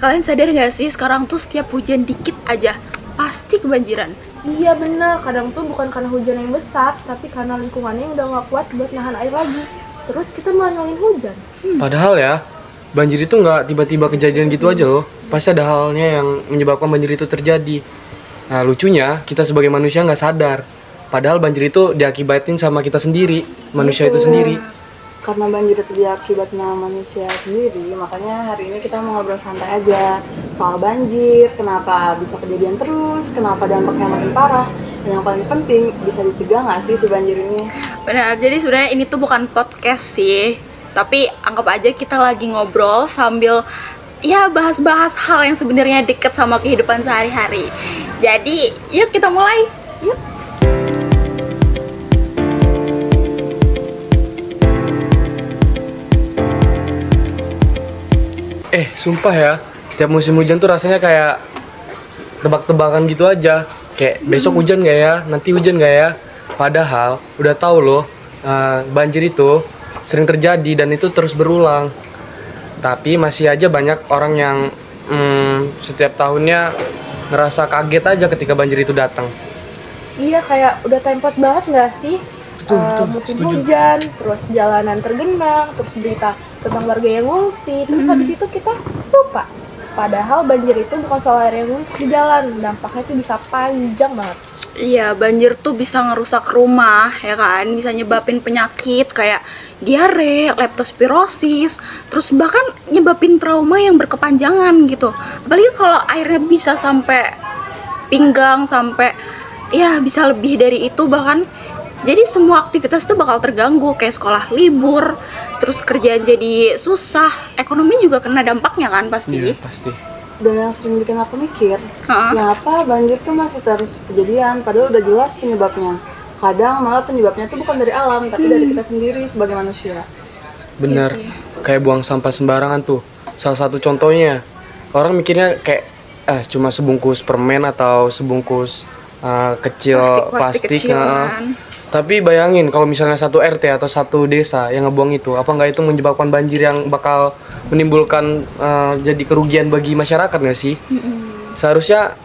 Kalian sadar gak sih sekarang tuh setiap hujan dikit aja pasti kebanjiran. Iya bener, kadang tuh bukan karena hujan yang besar, tapi karena lingkungannya yang udah gak kuat buat nahan air lagi. Terus kita malah nyalain hujan. Padahal ya, banjir itu nggak tiba-tiba kejadian gitu aja loh. Pasti ada halnya yang menyebabkan banjir itu terjadi. Nah, lucunya kita sebagai manusia nggak sadar. Padahal banjir itu diakibatin sama kita sendiri, manusia itu sendiri. Karena banjir itu diakibatnya manusia sendiri, makanya hari ini kita mau ngobrol santai aja soal banjir, kenapa bisa kejadian terus, kenapa dampaknya makin parah, dan yang paling penting bisa dicegah nggak sih si banjir ini? Benar, jadi sebenarnya ini tuh bukan podcast sih, tapi anggap aja kita lagi ngobrol sambil ya bahas-bahas hal yang sebenarnya deket sama kehidupan sehari-hari. Jadi yuk kita mulai, yuk. Sumpah ya, tiap musim hujan tuh rasanya kayak tebak-tebakan gitu aja. Kayak besok hujan nggak ya, nanti hujan nggak ya. Padahal udah tahu loh, banjir itu sering terjadi dan itu terus berulang. Tapi masih aja banyak orang yang setiap tahunnya ngerasa kaget aja ketika banjir itu datang. Iya, kayak udah template banget gak sih? Musim hujan, terus jalanan tergenang, terus berita tentang warga yang ngungsi, terus habis itu kita lupa. Padahal banjir itu bukan soal air yang ngungsi di jalan, dampaknya itu bisa panjang banget. Iya, banjir tuh bisa ngerusak rumah, ya kan? Bisa nyebabin penyakit kayak diare, leptospirosis, terus bahkan nyebabin trauma yang berkepanjangan gitu. Apalagi kalau airnya bisa sampai pinggang, sampai ya bisa lebih dari itu bahkan. Jadi semua aktivitas tuh bakal terganggu, kayak sekolah libur, terus kerjaan jadi susah, ekonomi juga kena dampaknya kan pasti. Iya, pasti. Dan yang sering bikin aku mikir, kenapa banjir tuh masih terus kejadian, padahal udah jelas penyebabnya. Kadang malah penyebabnya tuh bukan dari alam, tapi dari kita sendiri sebagai manusia. Bener, kayak buang sampah sembarangan tuh. Salah satu contohnya, orang mikirnya kayak cuma sebungkus permen atau sebungkus kecil plastik. kecilan. Tapi bayangin kalau misalnya satu RT atau satu desa yang ngebuang itu, apa nggak itu menyebabkan banjir yang bakal menimbulkan jadi kerugian bagi masyarakat nggak sih? Seharusnya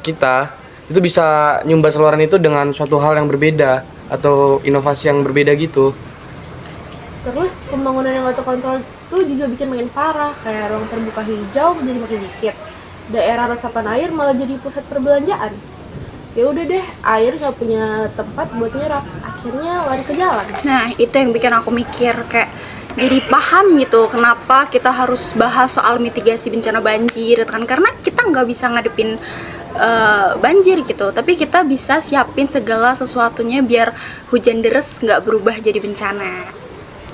kita itu bisa nyumbat saluran itu dengan suatu hal yang berbeda atau inovasi yang berbeda gitu. Terus pembangunan yang gak terkontrol itu juga bikin makin parah, kayak ruang terbuka hijau jadi makin dikit. Daerah resapan air malah jadi pusat perbelanjaan. Ya udah deh, air nggak punya tempat buat nyerap, akhirnya lari ke jalan. Nah, itu yang bikin aku mikir kayak jadi paham gitu kenapa kita harus bahas soal mitigasi bencana banjir kan, karena kita nggak bisa ngadepin banjir gitu, tapi kita bisa siapin segala sesuatunya biar hujan deres nggak berubah jadi bencana.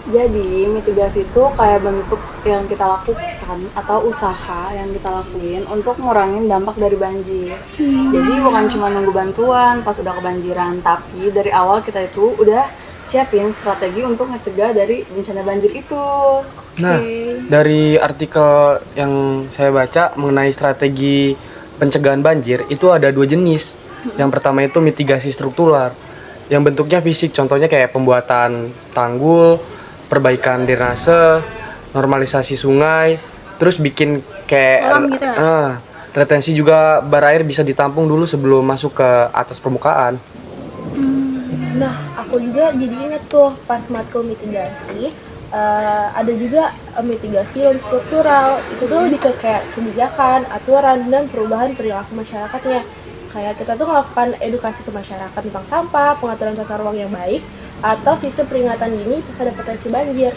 Jadi mitigasi itu kayak bentuk yang kita lakukan atau usaha yang kita lakuin untuk ngurangin dampak dari banjir. Jadi bukan cuma nunggu bantuan pas udah kebanjiran, tapi dari awal kita itu udah siapin strategi untuk ngecegah dari bencana banjir itu. Nah, dari artikel yang saya baca mengenai strategi pencegahan banjir itu ada 2 jenis. Yang pertama itu mitigasi struktural, yang bentuknya fisik, contohnya kayak pembuatan tanggul, perbaikan drainase, normalisasi sungai, terus bikin kayak Gitu. retensi juga bar air bisa ditampung dulu sebelum masuk ke atas permukaan. Nah, aku juga jadi inget tuh pas matkul mitigasi, ada juga mitigasi non struktural. Itu tuh lebih ke kayak kebijakan, aturan, dan perubahan perilaku masyarakatnya. Kayak kita tuh melakukan edukasi ke masyarakat tentang sampah, pengaturan tata ruang yang baik, atau sistem peringatan dini pas ada potensi banjir.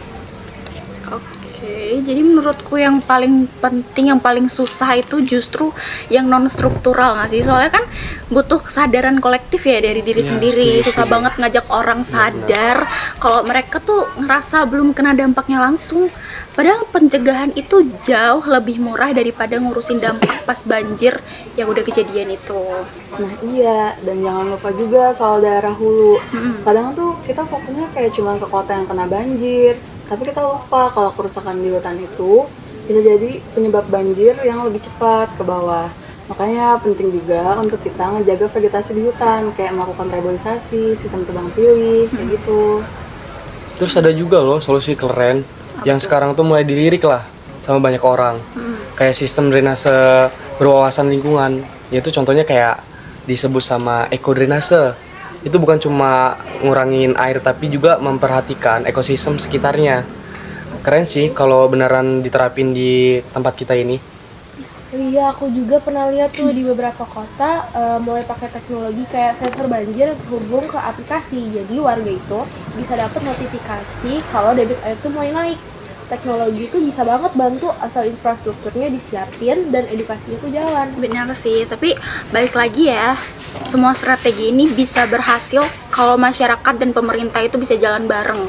Oke, jadi menurutku yang paling penting, yang paling susah itu justru yang non struktural nggak sih? Soalnya kan butuh kesadaran kolektif ya dari diri sendiri. Susah banget ngajak orang sadar kalau mereka tuh ngerasa belum kena dampaknya langsung. Padahal pencegahan itu jauh lebih murah daripada ngurusin dampak pas banjir yang udah kejadian itu. Nah iya, dan jangan lupa juga soal daerah hulu. Kadang tuh kita fokusnya kayak cuma ke kota yang kena banjir, tapi kita lupa kalau kerusakan di hutan itu bisa jadi penyebab banjir yang lebih cepat ke bawah. Makanya penting juga untuk kita ngejaga vegetasi di hutan, kayak melakukan reboisasi, sistem tebang pilih, kayak gitu. Terus ada juga loh solusi keren yang sekarang tuh mulai dilirik lah sama banyak orang. kayak sistem drainase berwawasan lingkungan, yaitu contohnya kayak disebut sama ekodrainase. Itu bukan cuma ngurangin air tapi juga memperhatikan ekosistem sekitarnya. Keren sih kalau beneran diterapin di tempat kita ini. Iya, aku juga pernah lihat tuh di beberapa kota mulai pakai teknologi kayak sensor banjir terhubung ke aplikasi. Jadi warga itu bisa dapat notifikasi kalau debit air itu mulai naik. Teknologi itu bisa banget bantu asal infrastrukturnya disiapin dan edukasinya itu jalan. Benar sih, tapi balik lagi ya, semua strategi ini bisa berhasil kalau masyarakat dan pemerintah itu bisa jalan bareng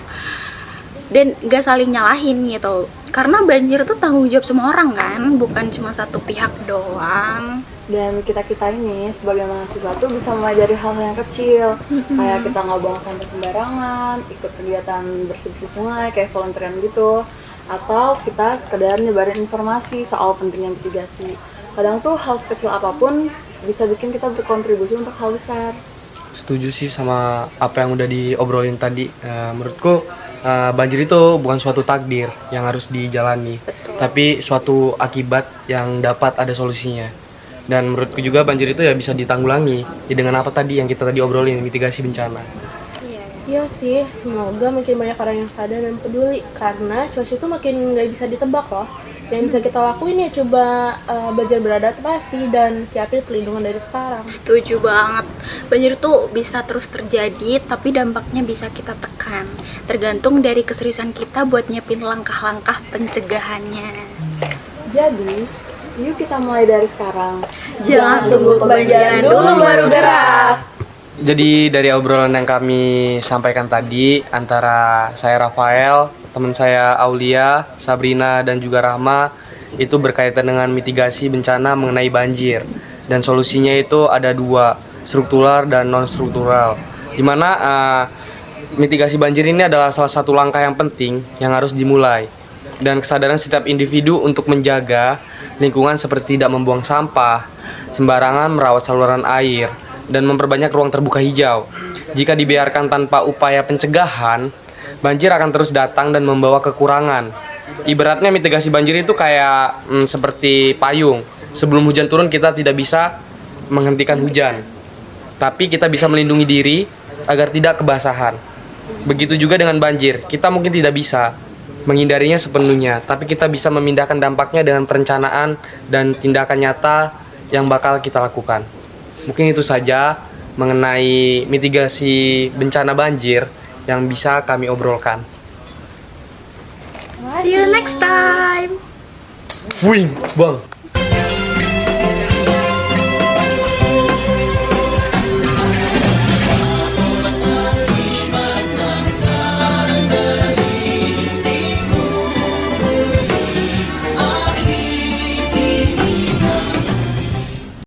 dan gak saling nyalahin gitu. Karena banjir itu tanggung jawab semua orang kan, bukan cuma satu pihak doang. Dan kita-kita ini sebagai mahasiswa tuh bisa mulai dari hal-hal yang kecil, kayak kita nggak buang sampah sembarangan, ikut kegiatan bersih-bersih sungai kayak volunteeran gitu, atau kita sekedar nyebarin informasi soal pentingnya mitigasi. Kadang tuh hal sekecil apapun bisa bikin kita berkontribusi untuk hal besar. Setuju sih sama apa yang udah diobrolin tadi. Menurutku banjir itu bukan suatu takdir yang harus dijalani, tapi suatu akibat yang dapat ada solusinya. Dan menurutku juga banjir itu ya bisa ditanggulangi ya dengan apa tadi yang kita tadi obrolin, mitigasi bencana. Iya sih, semoga makin banyak orang yang sadar dan peduli karena cuaca itu makin nggak bisa ditebak loh. Yang bisa kita lakuin ya coba belajar beradaptasi dan siapin perlindungan dari sekarang. Setuju banget. Banjir tuh bisa terus terjadi, tapi dampaknya bisa kita tekan. Tergantung dari keseriusan kita buat nyiapin langkah-langkah pencegahannya. Jadi, yuk kita mulai dari sekarang. Jangan tunggu kebanjiran dulu baru gerak. Jadi dari obrolan yang kami sampaikan tadi antara saya Rafael, teman saya Aulia, Sabrina dan juga Rahma itu berkaitan dengan mitigasi bencana mengenai banjir. Dan solusinya itu ada dua, struktural dan non struktural. Dimana mitigasi banjir ini adalah salah satu langkah yang penting yang harus dimulai. Dan kesadaran setiap individu untuk menjaga lingkungan seperti tidak membuang sampah, sembarangan merawat saluran air, dan memperbanyak ruang terbuka hijau. Jika dibiarkan tanpa upaya pencegahan, banjir akan terus datang dan membawa kekurangan. Ibaratnya mitigasi banjir itu kayak seperti payung. Sebelum hujan turun kita tidak bisa menghentikan hujan, tapi kita bisa melindungi diri agar tidak kebasahan. Begitu juga dengan banjir, kita mungkin tidak bisa menghindarinya sepenuhnya, tapi kita bisa memindahkan dampaknya dengan perencanaan dan tindakan nyata yang bakal kita lakukan. Mungkin itu saja mengenai mitigasi bencana banjir yang bisa kami obrolkan. See you next time. Wih, Bang.